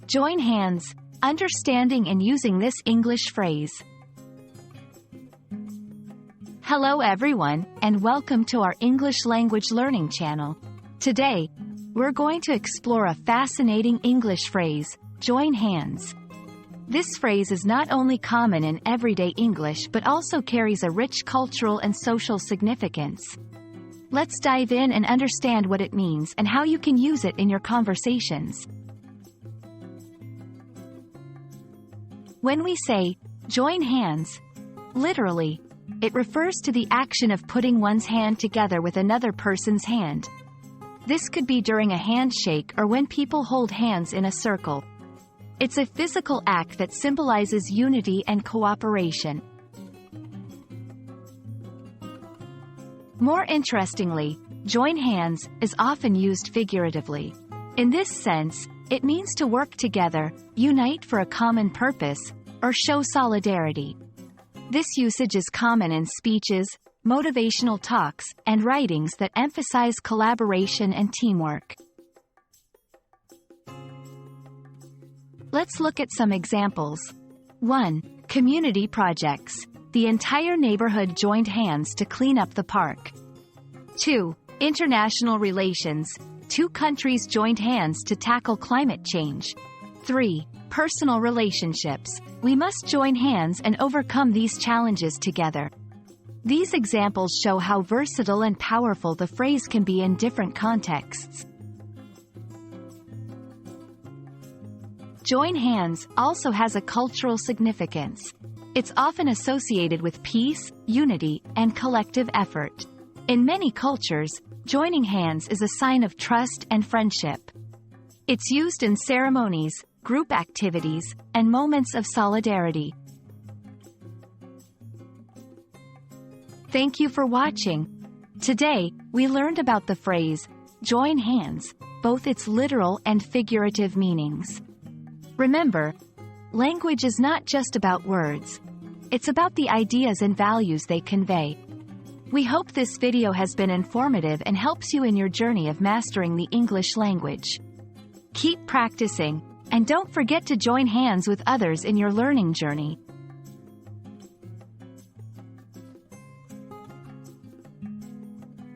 Join hands, understanding and using this English phrase. Hello everyone, and welcome to our English language learning channel. Today, we're going to explore a fascinating English phrase, join hands. This phrase is not only common in everyday English but also carries a rich cultural and social significance. Let's dive in and understand what it means and how you can use it in your conversations. When we say, join hands, literally, it refers to the action of putting one's hand together with another person's hand. This could be during a handshake or when people hold hands in a circle. It's a physical act that symbolizes unity and cooperation. More interestingly, join hands is often used figuratively. In this sense, it means to work together, unite for a common purpose, or show solidarity. This usage is common in speeches, motivational talks, and writings that emphasize collaboration and teamwork. Let's look at some examples. 1. Community projects. The entire neighborhood joined hands to clean up the park. 2. International relations. Two countries joined hands to tackle climate change. 3. Personal relationships. We must join hands and overcome these challenges together. These examples show how versatile and powerful the phrase can be in different contexts. Join hands also has a cultural significance. It's often associated with peace, unity, and collective effort. In many cultures, joining hands is a sign of trust and friendship. It's used in ceremonies, group activities, and moments of solidarity. Thank you for watching. Today, we learned about the phrase, join hands, both its literal and figurative meanings. Remember, language is not just about words. It's about the ideas and values they convey. We hope this video has been informative and helps you in your journey of mastering the English language. Keep practicing, and don't forget to join hands with others in your learning journey.